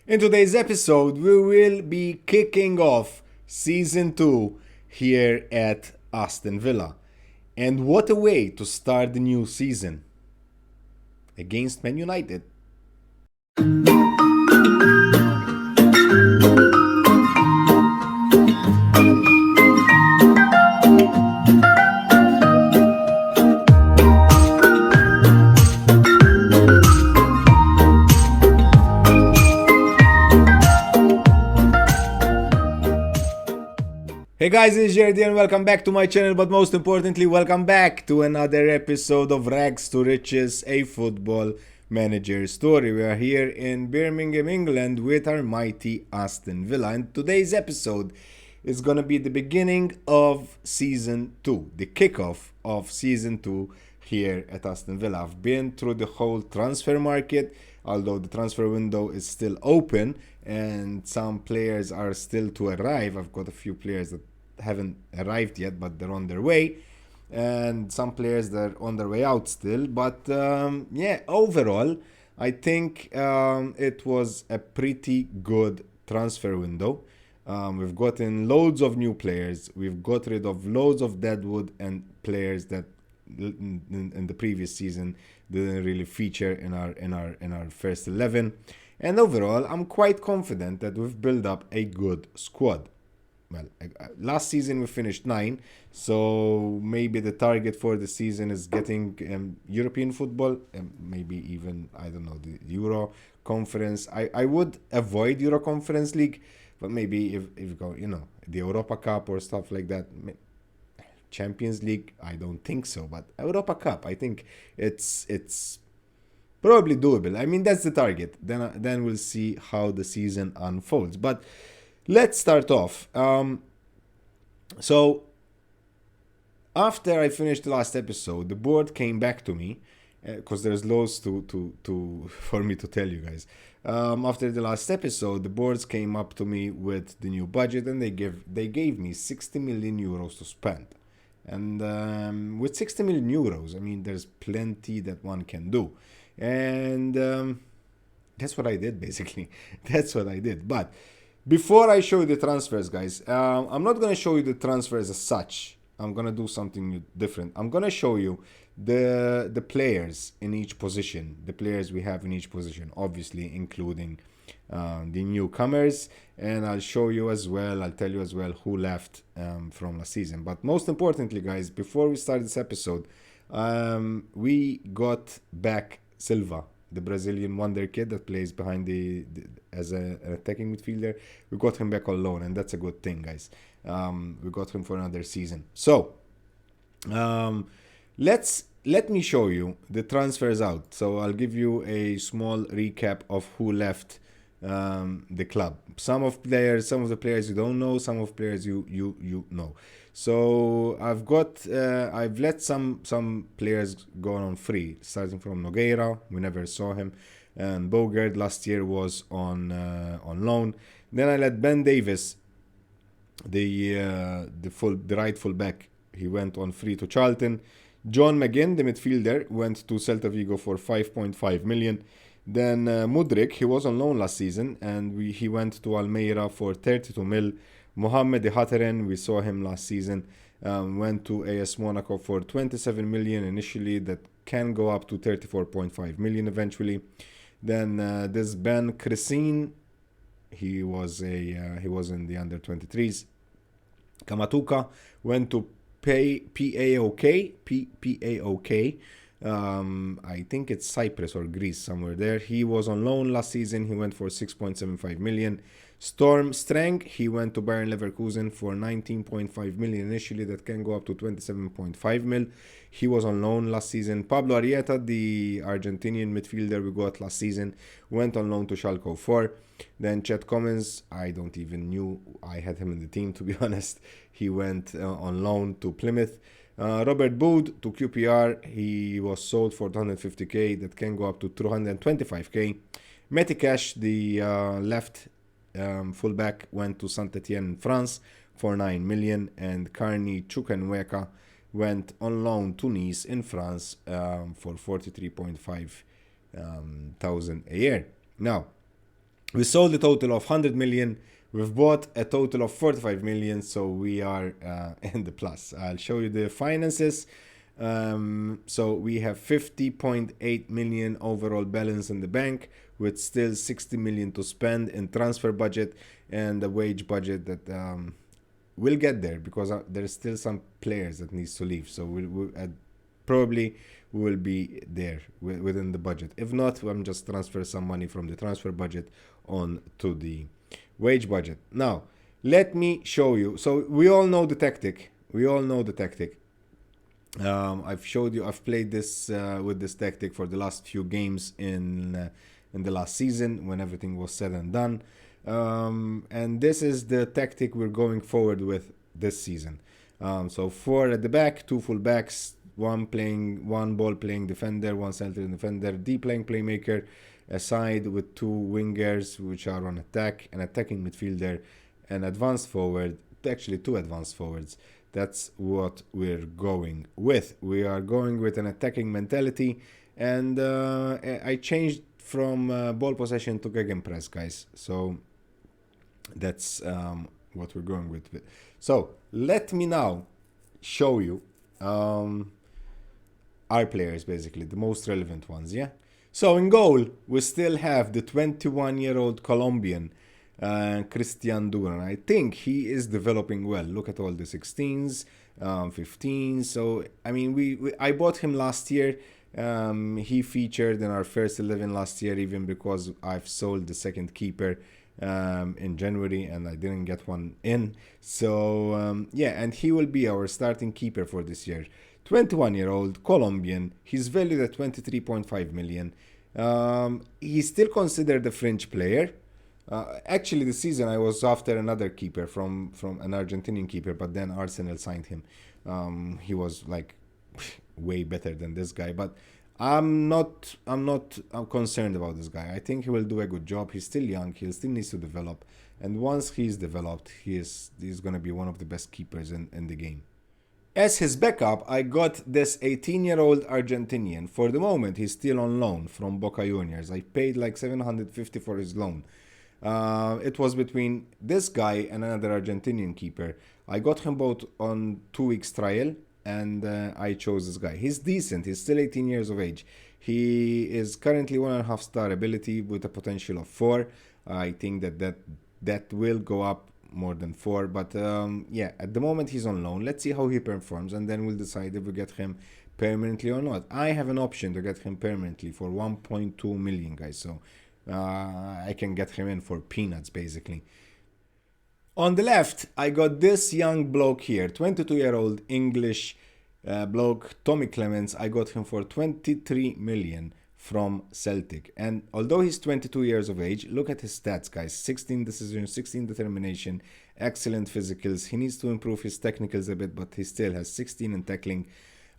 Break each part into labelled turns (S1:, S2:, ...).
S1: In today's episode, we will be kicking off Season 2 here at Aston Villa. And what a way to start the new season against Man United. Hey guys, it's Jerry and welcome back to my channel, but most importantly, welcome back to another episode of Rags to Riches, a football manager story. We are here in Birmingham, England with our mighty Aston Villa, and today's episode is gonna be the beginning of Season 2, the kickoff of Season 2 here at Aston Villa. I've been through the whole transfer market, although the transfer window is still open and some players are still to arrive. I've got a few players that haven't arrived yet, but they're on their way, and some players that are on their way out still. But overall, I think it was a pretty good transfer window. We've gotten loads of new players. We've got rid of loads of deadwood and players that in the previous season didn't really feature in our first 11. And overall, I'm quite confident that we've built up a good squad. Well, last season we finished 9, so maybe the target for the season is getting European football, maybe even, I don't know, the Euro Conference. I would avoid Euro Conference League, but maybe if you go, the Europa Cup or stuff like that. Champions League, I don't think so, but Europa Cup, I think it's probably doable. I mean, that's the target. Then we'll see how the season unfolds. But let's start off. So after I finished the last episode, the board came back to me because there's loads to for me to tell you guys. After the last episode, the boards came up to me with the new budget, and they gave me 60 million euros to spend. And with 60 million euros, I mean, there's plenty that one can do. And that's what I did, basically. That's what I did. But before I show you the transfers, guys, I'm not going to show you the transfers as such. I'm going to do something different. I'm going to show you the players in each position, the players we have in each position, obviously including the newcomers. And I'll show you as well, I'll tell you as well who left from last season. But most importantly, guys, before we start this episode, we got back Silva, the Brazilian wonder kid that plays behind as an attacking midfielder. We got him back on loan, and that's a good thing, guys. We got him for another season. So let me show you the transfers out. So I'll give you a small recap of who left the club. Some of the players you don't know, some of the players you know. So I've let some players go on free, starting from Nogueira. We never saw him, and Bogard last year was on loan. Then I let Ben Davis, the right full back. He went on free to Charlton. John McGinn, the midfielder, went to Celta Vigo for 5.5 million. Then Mudrik, he was on loan last season, and he went to Almeida for 32 mil. Mohamed Hataren, we saw him last season, went to AS Monaco for 27 million initially. That can go up to 34.5 million eventually. Then this Ben Crescin, he was in the under 23s. Kamatuka went to PAOK. I think it's Cyprus or Greece, somewhere there. He was on loan last season. He went for 6.75 million. Storm Strang, he went to Bayern Leverkusen for 19.5 million initially. That can go up to 27.5 mil. He was on loan last season. Pablo Arrieta, the Argentinian midfielder we got last season, went on loan to Schalke 04. Then Chet Cummins, I don't even knew I had him in the team, to be honest. He went on loan to Plymouth. Robert Bood to QPR, he was sold for 250k. That can go up to 225k. Metikash, the left fullback, went to Saint-Etienne in France for 9 million, and Carney Chukwuemeka went on loan to Nice in France for 43.5 thousand a year. Now, We sold a total of 100 million. We've bought a total of 45 million, so we are in the plus. I'll show you the finances. So we have 50.8 million overall balance in the bank, with still 60 million to spend in transfer budget and the wage budget that we'll get there, because there's still some players that needs to leave. So we'll probably we will be there within the budget. If not, I'm just transfer some money from the transfer budget on to the wage budget. Now, let me show you. So we all know the tactic. I've showed you. I've played this with this tactic for the last few games in the last season when everything was said and done. And this is the tactic we're going forward with this season. So 4 at the back, 2 full backs, one ball playing defender, one center defender, D playing playmaker, a side with 2 wingers which are on attack, an attacking midfielder, an advanced forward, actually 2 advanced forwards. That's what we're going with. We are going with an attacking mentality, and I changed from ball possession to gegenpress, guys. So that's what we're going with. So let me now show you our players, basically the most relevant ones. Yeah. So in goal, we still have the 21-year-old Colombian Christian Duran. I think he is developing well. Look at all the 16s, 15s. So I mean, I bought him last year. He featured in our first 11 last year, even because I've sold the second keeper in January and I didn't get one in. So yeah, and he will be our starting keeper for this year. 21-year-old Colombian. He's valued at 23.5 million. He's still considered a fringe player. Actually, this season I was after another keeper from an Argentinian keeper, but then Arsenal signed him. He was like way better than this guy, but I'm concerned about this guy. I think he will do a good job. He's still young. He still needs to develop, and once he's developed, he's going to be one of the best keepers in the game. As his backup, I got this 18-year-old Argentinian. For the moment, he's still on loan from Boca Juniors. I paid like 750 for his loan. It was between this guy and another Argentinian keeper. I got him both on 2 weeks trial, and I chose this guy. He's decent. He's still 18 years of age. He is currently 1.5 star ability with a potential of 4. I think that will go up more than 4, but yeah, at the moment he's on loan. Let's see how he performs, and then we'll decide if we get him permanently or not. I have an option to get him permanently for 1.2 million, guys, so I can get him in for peanuts, basically. On the left, I got this young bloke here, 22-year-old English bloke, Tommy Clements. I got him for 23 million from Celtic. And although he's 22 years of age, look at his stats, guys. 16 decisions, 16 determination, excellent physicals. He needs to improve his technicals a bit, but he still has 16 in tackling.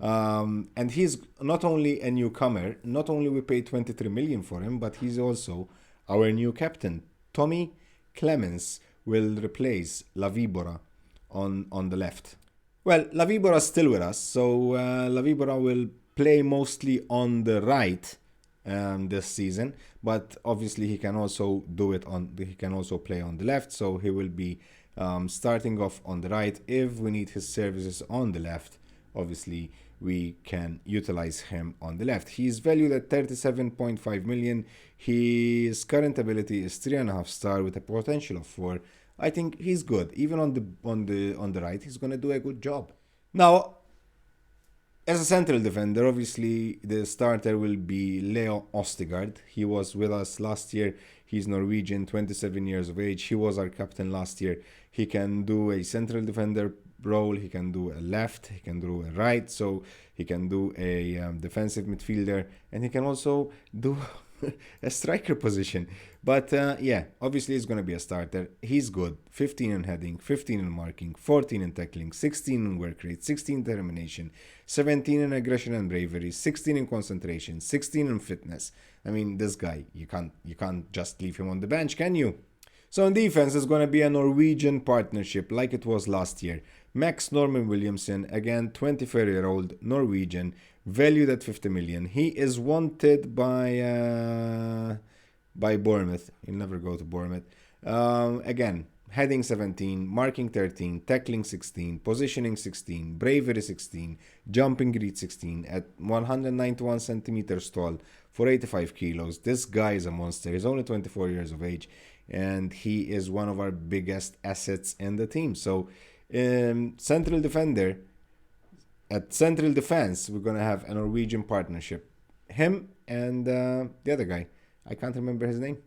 S1: And he's not only a newcomer, not only we paid 23 million for him, but he's also our new captain. Tommy Clements will replace La Vibora on the left. Well, La Vibora is still with us, so La Vibora will play mostly on the right this season, but obviously he can also play on the left, so he will be starting off on the right. If we need his services on the left, obviously we can utilize him on the left. He's valued at 37.5 million. His current ability is 3.5 star with a potential of 4. I think he's good. Even on the right, he's gonna do a good job. Now, as a central defender, obviously the starter will be Leo Ostigard. He was with us last year. He's Norwegian, 27 years of age. He was our captain last year. He can do a central defender role. He can do a left. He can do a right. So he can do a defensive midfielder, and he can also do a striker position. But yeah, obviously he's going to be a starter. He's good. 15 in heading, 15 in marking, 14 in tackling, 16 in work rate, 16 in determination, 17 in aggression and bravery, 16 in concentration, 16 in fitness. I mean, this guy, you can't just leave him on the bench, can you? So in defense, it's going to be a Norwegian partnership like it was last year. Max Norman Williamson, again, 24-year-old Norwegian, valued at 50 million. He is wanted by by Bournemouth. He'll never go to Bournemouth. Again, heading 17, marking 13, tackling 16, positioning 16, bravery 16, jumping reach 16 at 191 centimeters tall for 85 kilos. This guy is a monster. He's only 24 years of age, and he is one of our biggest assets in the team. So, central defender, at central defense, we're going to have a Norwegian partnership. Him and the other guy. I can't remember his name.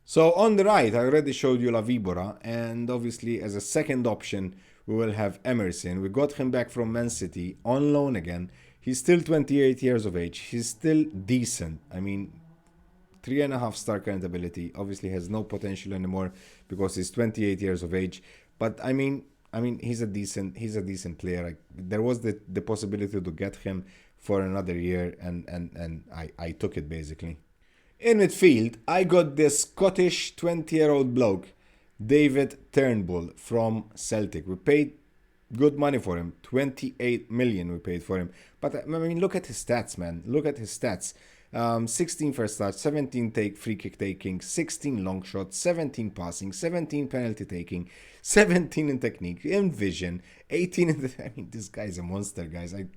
S1: So on the right, I already showed you La Vibora, and obviously as a second option, we will have Emerson. We got him back from Man City on loan again. He's still 28 years of age. He's still decent. I mean, 3.5-star current ability. Obviously has no potential anymore because he's 28 years of age. But I mean, he's a decent player. Like, there was the possibility to get him for another year, and I took it basically. In midfield, I got this Scottish 20-year-old bloke, David Turnbull from Celtic. We paid good money for him, 28 million we paid for him. But I mean, look at his stats, man. Look at his stats. 16 first touch, 17 free kick taking, 16 long shots, 17 passing, 17 penalty taking, 17 in technique, in vision, 18 in the... I mean, this guy's a monster, guys. I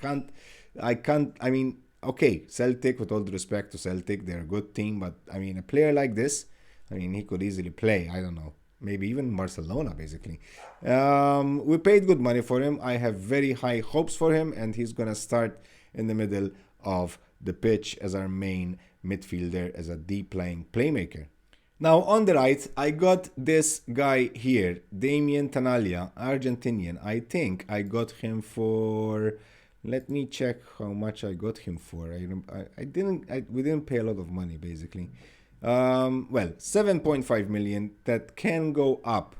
S1: mean, okay, Celtic, with all due respect to Celtic, they're a good team, but I mean, a player like this, I mean, he could easily play, I don't know, maybe even Barcelona, basically. We paid good money for him. I have very high hopes for him, and he's going to start in the middle of the pitch as our main midfielder, as a deep-lying playmaker. Now, on the right, I got this guy here, Damien Tanaglia, Argentinian. I think I got him for... Let me check how much I got him for. We didn't pay a lot of money, basically. Well, 7.5 million. That can go up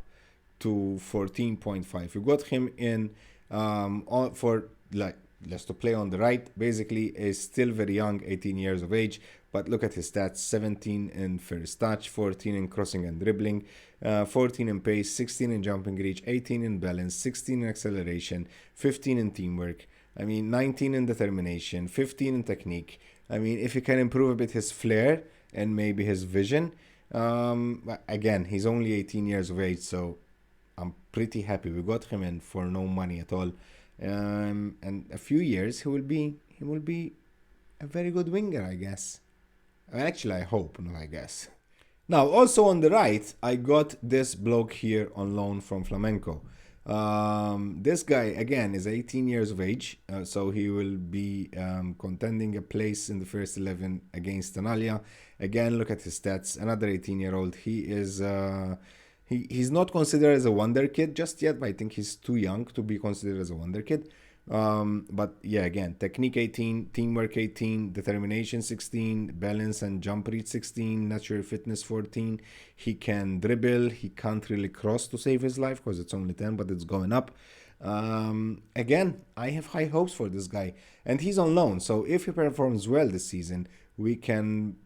S1: to 14.5. We got him in for, like, just to play on the right. Basically, is still very young, 18 years of age. But look at his stats: 17 in first touch, 14 in crossing and dribbling, 14 in pace, 16 in jumping reach, 18 in balance, 16 in acceleration, 15 in teamwork. I mean, 19 in determination, 15 in technique. I mean, if he can improve a bit his flair and maybe his vision. Again, he's only 18 years of age, so I'm pretty happy. We got him in for no money at all. And a few years, he will be a very good winger, I guess. Actually, I hope, not I guess. Now, also on the right, I got this bloke here on loan from Flamenco. This guy, again, is 18 years of age, so he will be contending a place in the first 11 against Tanaglia. Again, look at his stats. Another 18-year-old. He is he's not considered as a wonder kid just yet, but I think he's too young to be considered as a wonder kid. But yeah, again, technique 18, teamwork 18, determination 16, balance and jump reach 16, natural fitness 14. He can dribble. He can't really cross to save his life because it's only 10, but it's going up. Again, I have high hopes for this guy, and he's on loan. So if he performs well this season, we can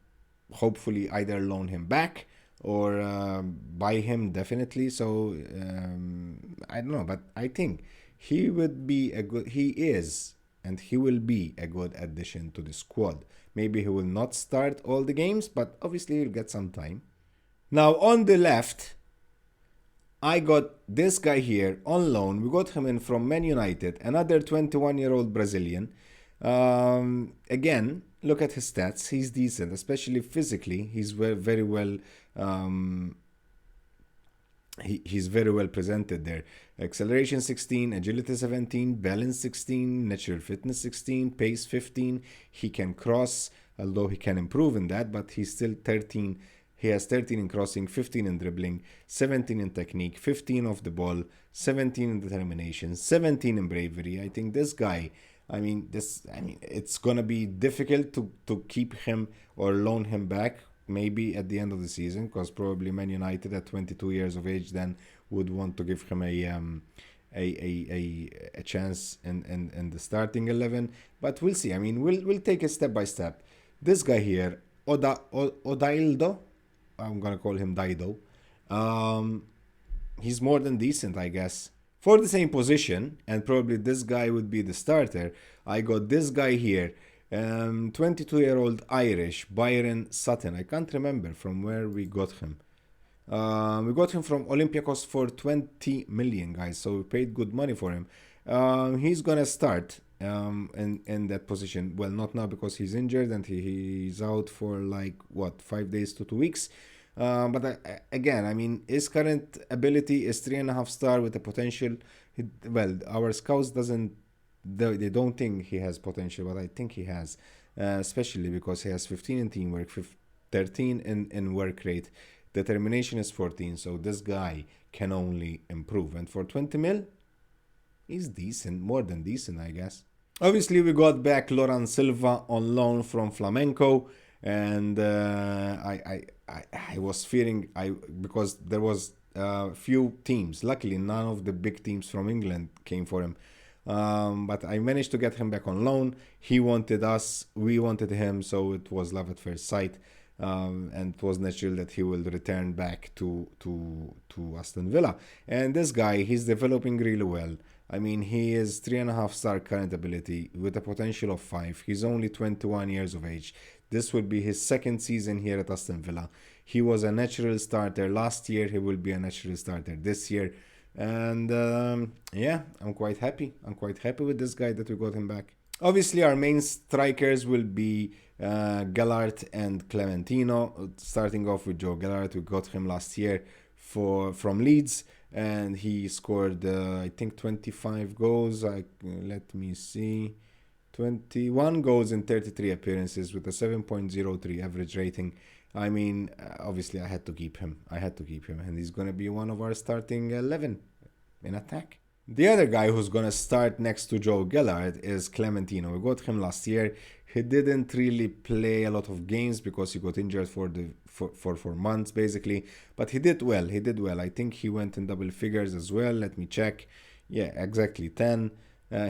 S1: hopefully either loan him back or buy him definitely. So I don't know, but I think he would be he is, and he will be a good addition to the squad. Maybe he will not start all the games, but obviously he'll get some time. Now on the left, I got this guy here on loan. We got him in from Man Utd, another 21-year-old Brazilian. Again, look at his stats. He's decent, especially physically. He's very well. He's very well presented there. Acceleration 16, agility 17, balance 16, natural fitness 16, pace 15. He can cross, although he can improve in that, but he's still 13. He has 13 in crossing, 15 in dribbling, 17 in technique, 15 off the ball, 17 in determination, 17 in bravery. I think this guy, it's gonna be difficult to keep him or loan him back. Maybe at the end of the season, because probably Man Utd at 22 years of age then would want to give him a chance in the starting 11. But we'll see. I mean, we'll take it step by step. This guy here, Odaildo, I'm gonna call him Daido. He's more than decent, I guess. For the same position, and probably this guy would be the starter, I got this guy here, 22-year-old Irish, Byron Sutton. I can't remember from where we got him. We got him from Olympiacos for 20 million, guys. So we paid good money for him. He's gonna start in that position. Well, not now because he's injured and he's out for like what 5 days to 2 weeks. Again, I mean, his current ability is 3.5 star with a potential. Well, our scouts doesn't they don't think he has potential, but I think he has, especially because he has 15 in teamwork, 13 in work rate. Determination is 14, so this guy can only improve. And for 20 mil, he's decent, more than decent, I guess. Obviously, we got back Loran Silva on loan from Flamenco, and I was fearing because there was few teams. Luckily, none of the big teams from England came for him. But I managed to get him back on loan. He wanted us, we wanted him, so it was love at first sight. And it was natural that he will return back to Aston Villa. And this guy, he's developing really well. I mean, he is 3.5 star current ability with a potential of 5. He's only 21 years of age. This will be his second season here at Aston Villa. He was a natural starter last year. He will be a natural starter this year. And yeah, I'm quite happy. I'm quite happy with this guy that we got him back. Obviously, our main strikers will be Gellert and Clementino. Starting off with Joe Gellert, we got him last year from Leeds, and he scored I think 25 goals. Let me see, 21 goals in 33 appearances with a 7.03 average rating. I mean, obviously, I had to keep him. And he's gonna be one of our starting 11 in attack. The other guy who's gonna start next to Joe Gellert is Clementino. We got him last year. He didn't really play a lot of games because he got injured for 4 months basically. But he did well. I think he went in double figures as well. Let me check. Yeah, exactly 10.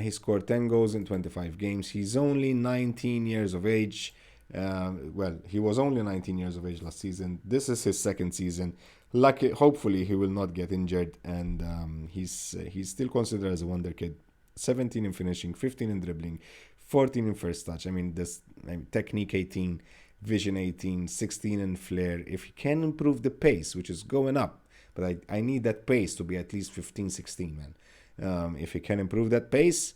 S1: He scored 10 goals in 25 games. He's only 19 years of age. Well, he was only 19 years of age last season. This is his second season. Hopefully he will not get injured, and he's still considered as a wonder kid. 17 in finishing, 15 in dribbling, 14 in first touch. I mean, technique 18, vision 18, 16 in flair. If he can improve the pace, which is going up, but I need that pace to be at least 15, 16, man. If he can improve that pace,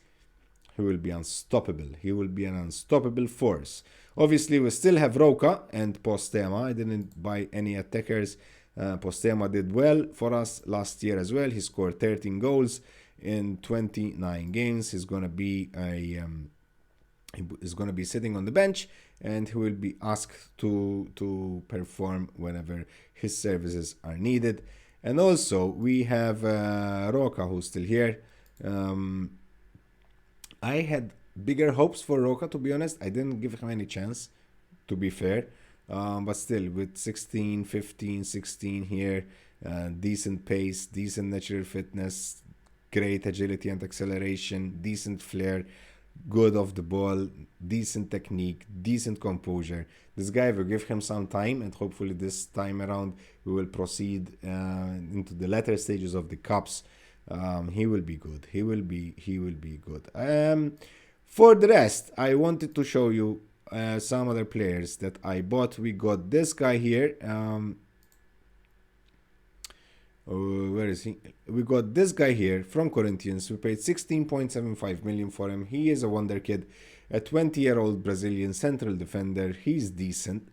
S1: he will be unstoppable. He will be an unstoppable force. Obviously, we still have Roca and Postema. I didn't buy any attackers. Postema did well for us last year as well. He scored 13 goals in 29 games. He's gonna be sitting on the bench, and he will be asked to perform whenever his services are needed. And also we have Roca, who's still here. I had bigger hopes for Roca, to be honest. I didn't give him any chance, to be fair. But still, with 16, 15, 16 here, decent pace, decent natural fitness, great agility and acceleration, decent flair, good off the ball, decent technique, decent composure. This guy, will give him some time, and hopefully this time around we will proceed into the latter stages of the cups. He will be good. He will be good. For the rest, I wanted to show you some other players that I bought. We got this guy here. Where is he? We got this guy here from Corinthians. We paid 16.75 million for him. He is a wonder kid, a 20-year-old Brazilian central defender. He's decent.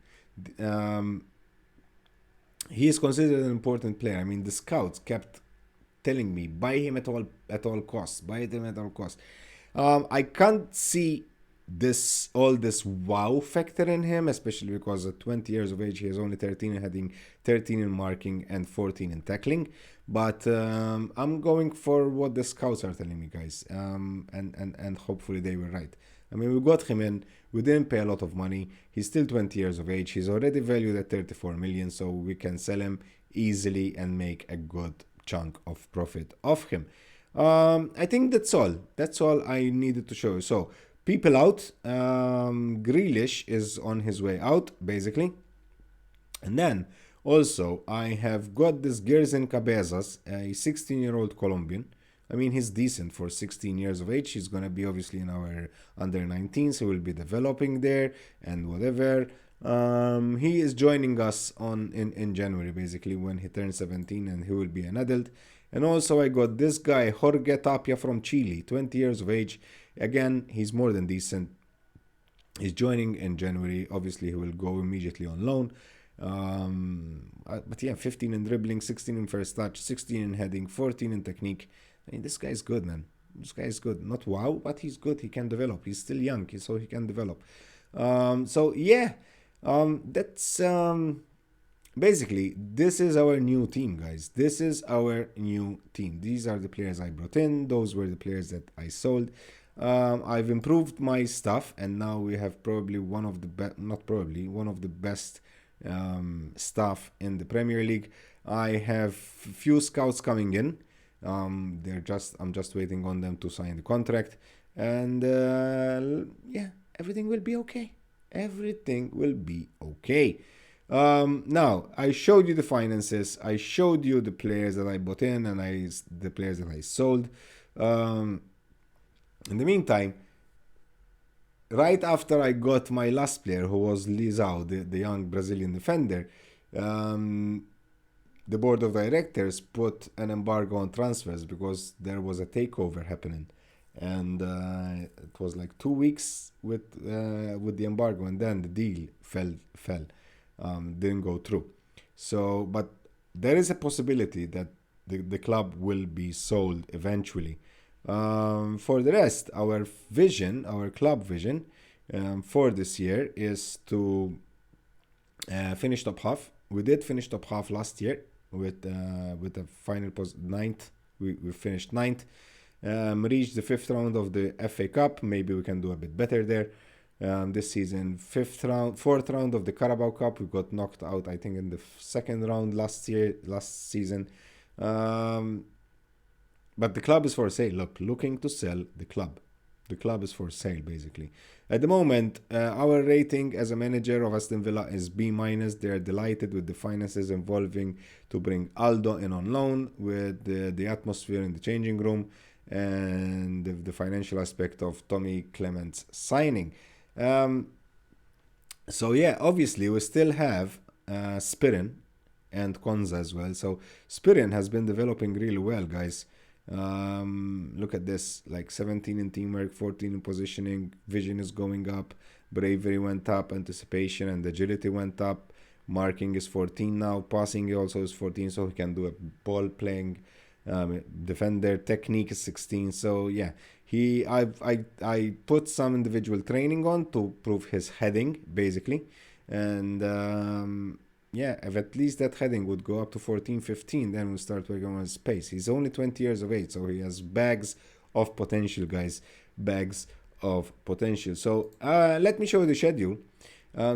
S1: He is considered an important player. I mean, the scouts kept telling me, buy him at all costs. Buy him at all costs. I can't see all this wow factor in him, especially because at 20 years of age he has only 13 in heading, 13 in marking, and 14 in tackling. But I'm going for what the scouts are telling me, guys, and hopefully they were right. I mean, we got him in, we didn't pay a lot of money. He's still 20 years of age. He's already valued at 34 million, so we can sell him easily and make a good chunk of profit off him. I think that's all I needed to show you. So people out, Grealish is on his way out basically, and then also I have got this Gerson Cabezas, a 16-year-old Colombian. I mean, he's decent for 16 years of age. He's going to be obviously in our under 19s. He will be developing there and whatever. He is joining us in January, basically, when he turns 17 and he will be an adult. And also, I got this guy, Jorge Tapia from Chile, 20 years of age. Again, he's more than decent. He's joining in January. Obviously, he will go immediately on loan. But yeah, 15 in dribbling, 16 in first touch, 16 in heading, 14 in technique. I mean, this guy is good, man. This guy is good. Not wow, but he's good. He can develop. He's still young, so he can develop. So yeah, that's basically, this is our new team, guys. This is our new team. These are the players I brought in. Those were the players that I sold. I've improved my stuff, and now we have probably one of the one of the best staff in the Premier League. I have few scouts coming in. I'm just waiting on them to sign the contract, and yeah, everything will be okay. Everything will be okay. Now I showed you the finances. I showed you the players that I bought in and the players that I sold. In the meantime, right after I got my last player, who was Lizao, the young Brazilian defender, the board of directors put an embargo on transfers because there was a takeover happening. And it was like 2 weeks with the embargo, and then the deal fell, didn't go through. So, but there is a possibility that the club will be sold eventually. For the rest, our club vision for this year is to finish top half. We did finish top half last year with the final ninth. We finished ninth. Reached the 5th round of the FA Cup. Maybe we can do a bit better there. This season, 4th round of the Carabao Cup. We got knocked out, I think, in the 2nd round last season. But the club is for sale. Looking to sell the club. The club is for sale, basically. At the moment, our rating as a manager of Aston Villa is B-. They are delighted with the finances involving to bring Aldo in on loan, with the atmosphere in the changing room, and the financial aspect of Tommy Clement's signing. So yeah, obviously we still have Spirin and Konza as well. So Spirin has been developing really well, guys. Look at this, like 17 in teamwork, 14 in positioning, vision is going up, bravery went up, anticipation and agility went up, marking is 14 now, passing also is 14, so he can do a ball playing defender. Technique is 16. So yeah, I put some individual training on to prove his heading, basically, and yeah, if at least that heading would go up to 14, 15, then we'll start working on his pace. He's only 20 years of age, so he has bags of potential, guys. Bags of potential. So let me show you the schedule.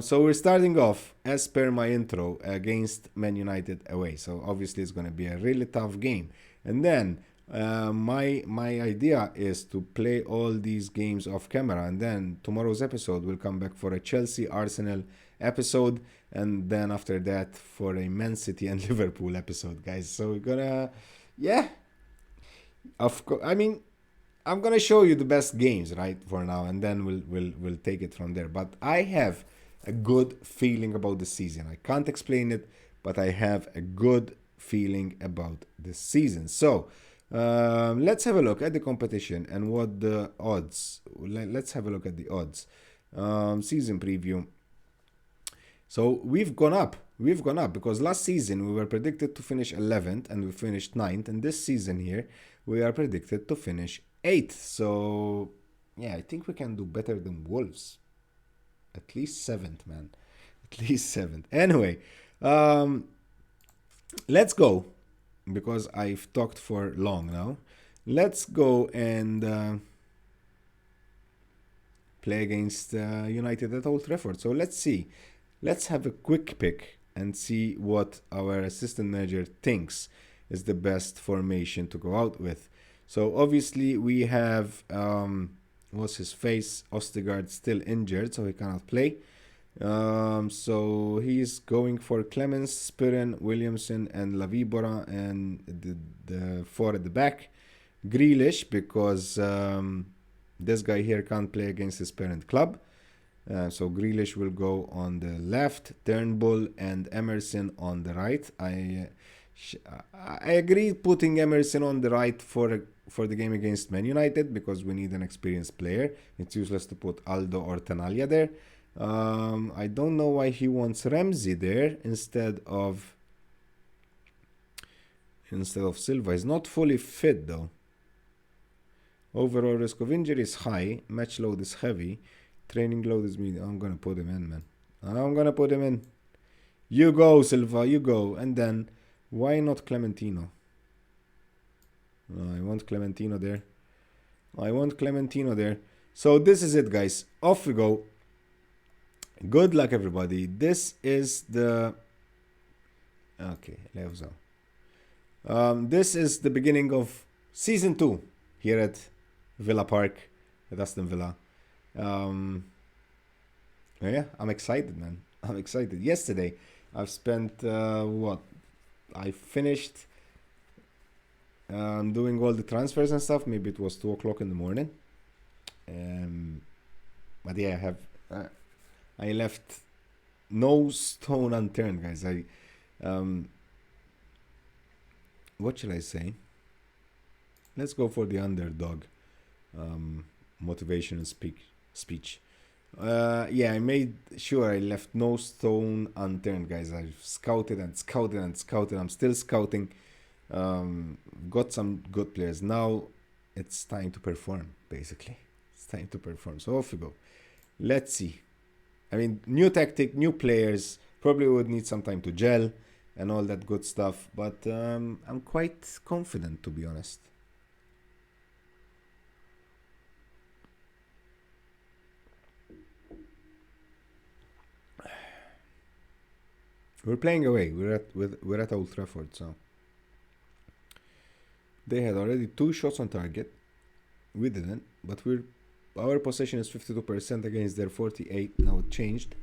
S1: So we're starting off, as per my intro, against Man United away. So obviously it's going to be a really tough game. And then my idea is to play all these games off camera. And then tomorrow's episode will come back for a Chelsea-Arsenal episode, and then after that for a Man City and Liverpool episode, guys. So we're gonna, yeah, of course, I mean, I'm gonna show you the best games, right, for now, and then we'll take it from there. But I have a good feeling about the season. I can't explain it, but I have a good feeling about the season. So let's have a look at the competition and what the odds. Let's have a look at the odds. Season preview. So we've gone up because last season we were predicted to finish 11th and we finished 9th, and this season here we are predicted to finish 8th. So yeah, I think we can do better than Wolves. At least 7th, man. At least 7th. Anyway, let's go, because I've talked for long now. Let's go and play against United at Old Trafford. So let's see. Let's have a quick pick and see what our assistant manager thinks is the best formation to go out with. So obviously we have, what's his face? Ostergaard still injured, so he cannot play. So he's going for Clemens, Spirin, Williamson, and Lavibora, and the four at the back. Grealish, because this guy here can't play against his parent club. So Grealish will go on the left, Turnbull and Emerson on the right. I agree putting Emerson on the right for the game against Man United, because we need an experienced player. It's useless to put Aldo or Tanalia there. I don't know why he wants Ramsey there instead of Silva. He's not fully fit though. Overall risk of injury is high. Match load is heavy. Training load is medium. I'm gonna put him in, man. I'm gonna put him in. You go, Silva. You go. And then, why not Clementino? I want Clementino there. So this is it, guys. Off we go. Good luck, everybody. This is the... Okay, Leozo. This is the beginning of Season 2 here at Villa Park, at Aston Villa. Yeah, I'm excited, man. I'm excited. Yesterday, I've spent, I finished doing all the transfers and stuff. Maybe it was 2 o'clock in the morning. But yeah, I left no stone unturned, guys. What should I say? Let's go for the underdog motivational speech. Yeah, I made sure I left no stone unturned, guys. I've scouted and scouted and scouted. I'm still scouting. Got some good players. Now it's time to perform, basically. It's time to perform. So off we go. Let's see. I mean, new tactic, new players. Probably would need some time to gel and all that good stuff. But I'm quite confident, to be honest. We're playing away. We're at Old Trafford, so they had already 2 shots on target. We didn't, but our possession is 52% against their 48. Now it changed.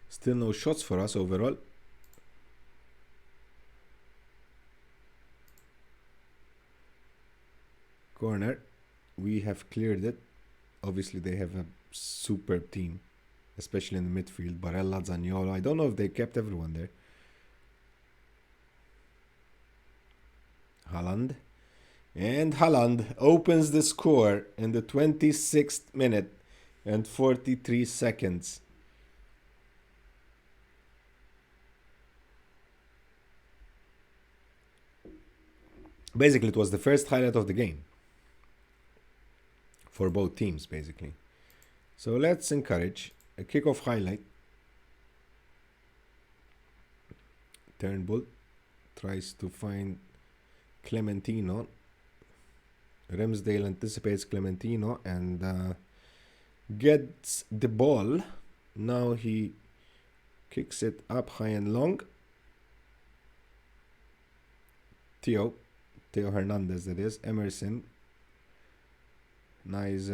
S1: Still no shots for us overall. Corner. We have cleared it. Obviously, they have a superb team, especially in the midfield. Barella, Zaniolo. I don't know if they kept everyone there. Haaland. And Haaland opens the score in the 26th minute and 43 seconds. Basically, it was the first highlight of the game for both teams, basically. So let's encourage a kickoff highlight. Turnbull tries to find Clementino. Ramsdale anticipates Clementino and gets the ball. Now he kicks it up high and long. Theo Hernandez, that is. Emerson. Nice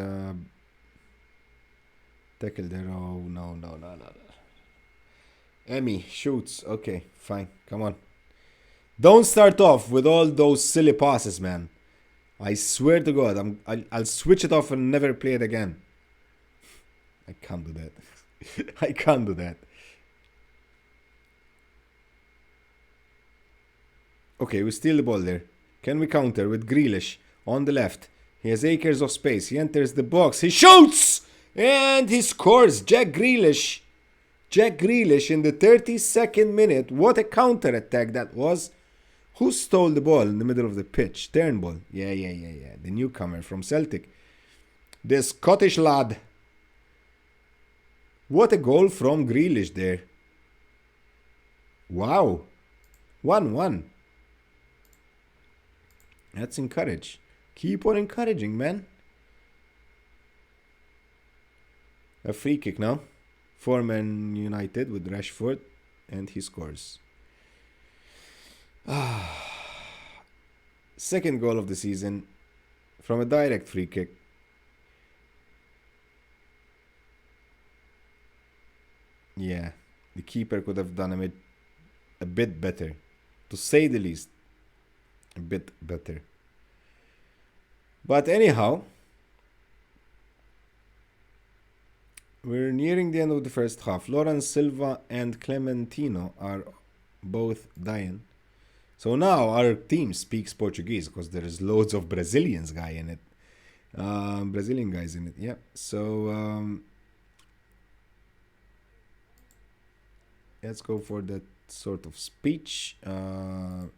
S1: tackle there. Oh, no. Emmy shoots. Okay, fine. Come on. Don't start off with all those silly passes, man. I swear to God, I'll switch it off and never play it again. I can't do that. I can't do that. Okay, we steal the ball there. Can we counter with Grealish on the left? He has acres of space. He enters the box. He shoots! And he scores. Jack Grealish in the 32nd minute. What a counter attack that was. Who stole the ball in the middle of the pitch? Turnbull. Yeah. The newcomer from Celtic. The Scottish lad. What a goal from Grealish there. Wow. 1-1. That's encouraged. Keep on encouraging, man. A free kick now for Man United with Rashford, and he scores. Second goal of the season from a direct free kick. Yeah, the keeper could have done a bit better, to say the least. A bit better. But anyhow, we're nearing the end of the first half. Lawrence Silva and Clementino are both dying. So now our team speaks Portuguese because there is loads of Brazilian guys in it. Yeah. So let's go for that sort of speech.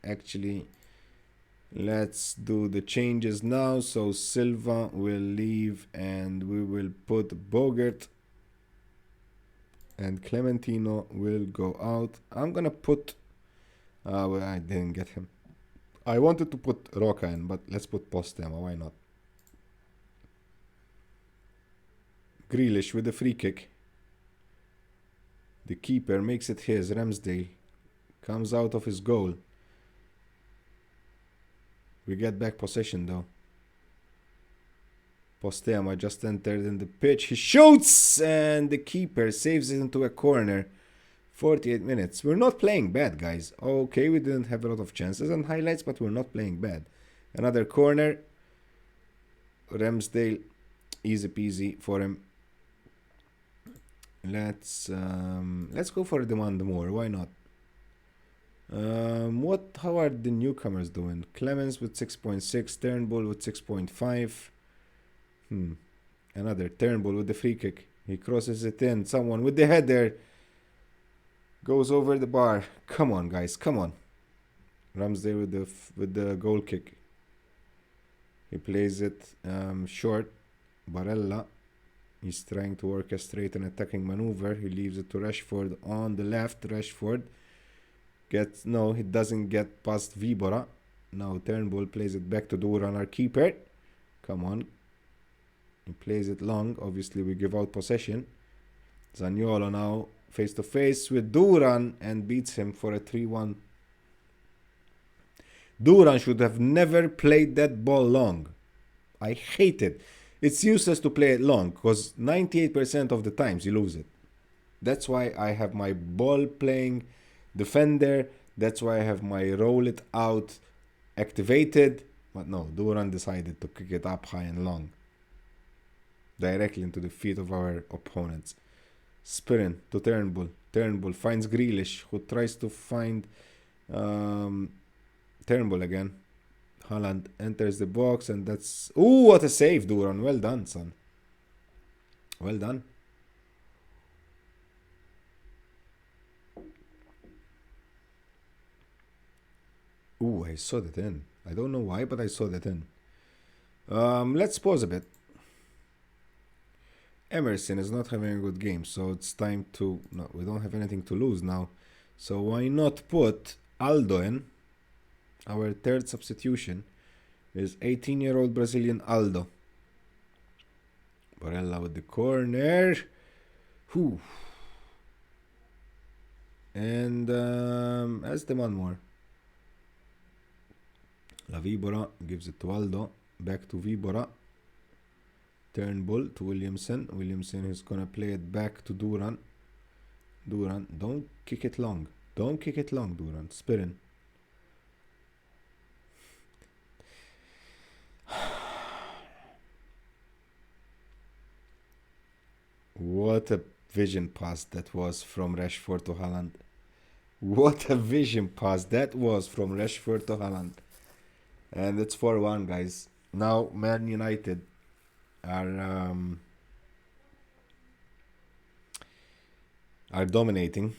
S1: Actually, let's do the changes now. So Silva will leave and we will put Bogert and Clementino will go out. I'm gonna put well, I didn't get him. I wanted to put Roca in, but let's put Postema, why not? Grealish with a free kick. The keeper makes it his. Ramsdale comes out of his goal. We get back possession though. Postema just entered in the pitch. He shoots and the keeper saves it into a corner. 48 minutes. We're not playing bad, guys. Okay, we didn't have a lot of chances and highlights, but we're not playing bad. Another corner. Ramsdale, easy peasy for him. Let's go for demand more. Why not? How are the newcomers doing? Clemens with 6.6, Turnbull with 6.5. Another Turnbull with the free kick. He crosses it in. Someone with the header goes over the bar. Come on, guys, come on. Ramsdale with the goal kick. He plays it short. Barella. He's trying to orchestrate an attacking maneuver. He leaves it to Rashford on the left. Rashford he doesn't get past Vibora. Now Turnbull plays it back to Duran, our keeper. Come on. He plays it long. Obviously, we give out possession. Zaniolo now face to face with Duran and beats him for a 3-1. Duran should have never played that ball long. I hate it. It's useless to play it long because 98% of the times you lose it. That's why I have my ball playing defender. That's why I have my roll it out activated. But no, Duran decided to kick it up high and long. Directly into the feet of our opponents. Spin to Turnbull. Turnbull finds Grealish, who tries to find Turnbull again. Haaland enters the box and that's... Ooh, what a save, Duran. Well done, son. Well done. Ooh, I saw that in. I don't know why, but I saw that in. Let's pause a bit. Emerson is not having a good game, so it's time to... No, we don't have anything to lose now. So why not put Aldo in? Our third substitution is 18-year-old Brazilian Aldo. Barella with the corner. Whew. And as the man more. La Vibora gives it to Aldo. Back to Vibora. Turnbull to Williamson. Williamson is gonna play it back to Duran. Duran, don't kick it long. Don't kick it long, Duran. Spin. What a vision pass that was from Rashford to Haaland. What a vision pass that was from Rashford to Haaland. And it's 4-1, guys. Now Man United are dominating.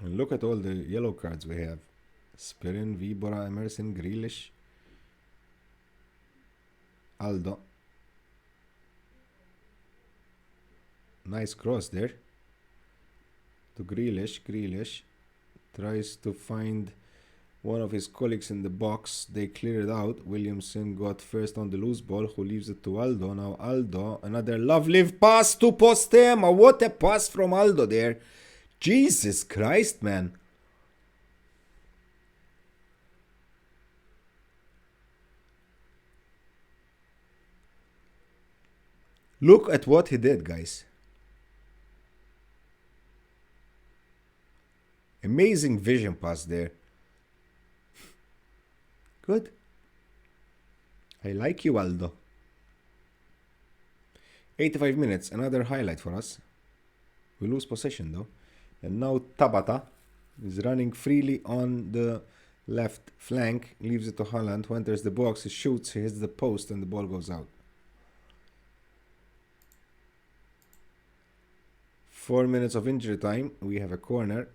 S1: And look at all the yellow cards we have. Spirin, Vibora, Emerson, Grealish, Aldo. Nice cross there. To Grealish. Grealish tries to find one of his colleagues in the box. They clear it out. Williamson got first on the loose ball, who leaves it to Aldo. Now Aldo, another lovely pass to Postema. What a pass from Aldo there. Jesus Christ, man. Look at what he did, guys. Amazing vision pass there. Good. I like you, Aldo. 85 minutes, another highlight for us. We lose possession though. And now Tabata is running freely on the left flank, leaves it to Haaland, who enters the box, he shoots, he hits the post, and the ball goes out. 4 minutes of injury time. We have a corner.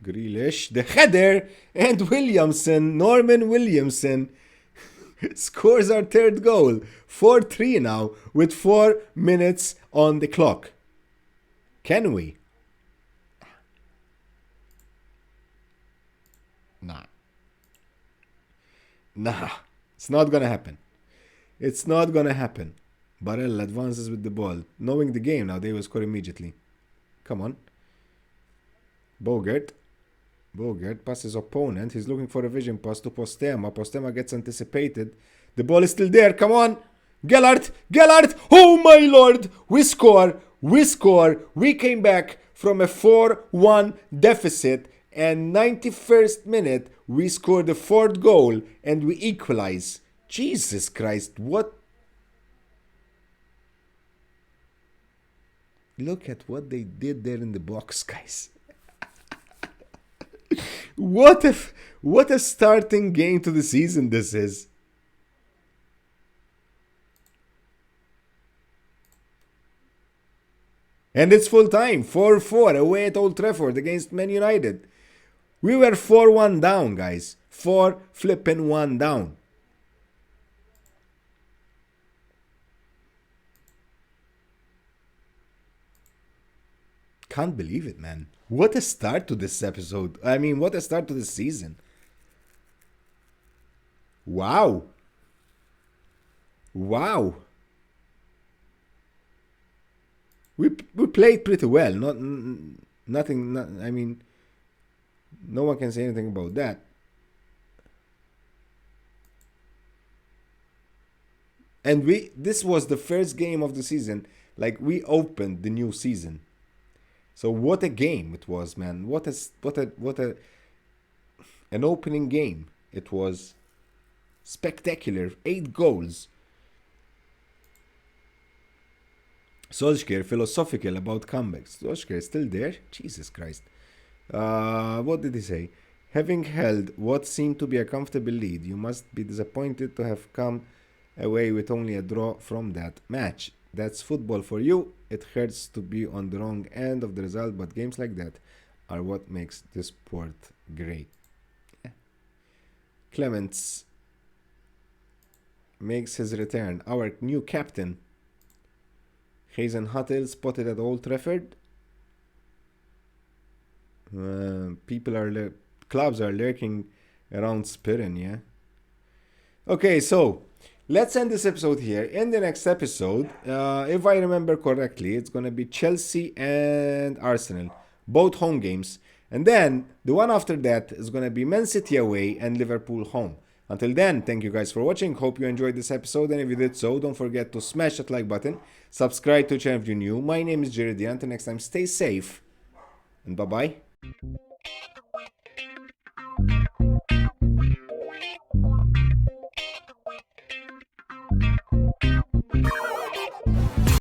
S1: Grealish, the header, and Williamson, Norman Williamson, scores our third goal. 4-3 now, with 4 minutes on the clock. Can we? Nah, it's not gonna happen. It's not gonna happen. Barella advances with the ball. Knowing the game now, they will score immediately. Come on. Bogart passes opponent. He's looking for a vision pass to Postema. Postema gets anticipated. The ball is still there. Come on. Gellert. Oh my lord. We score. We came back from a 4-1 deficit. And 91st minute, we score the 4th goal and we equalize. Jesus Christ, what? Look at what they did there in the box, guys. What a starting game to the season this is. And it's full time, 4-4 away at Old Trafford against Man Utd. We were 4-1 down, guys. 4-1 down. Can't believe it, man. What a start to this episode. I mean, what a start to this season. Wow. We played pretty well. I mean, no one can say anything about that. And this was the first game of the season. Like, we opened the new season. So what a game it was, man. What an opening game. It was spectacular. 8 goals. Solskjaer, philosophical about comebacks. Solskjaer is still there? Jesus Christ. What did he say? Having held what seemed to be a comfortable lead, you must be disappointed to have come away with only a draw from that match. That's football for you. It hurts to be on the wrong end of the result, but games like that are what makes the sport great. Yeah. Clements makes his return. Our new captain. Hazen Huttel spotted at Old Trafford. Clubs are lurking around Spirin, yeah. Okay, so let's end this episode here. In the next episode, if I remember correctly, it's gonna be Chelsea and Arsenal, both home games. And then the one after that is gonna be Man City away and Liverpool home. Until then, thank you guys for watching. Hope you enjoyed this episode, and if you did so, don't forget to smash that like button, subscribe to the channel if you're new. My name is Jared. Until next time, stay safe, and bye-bye.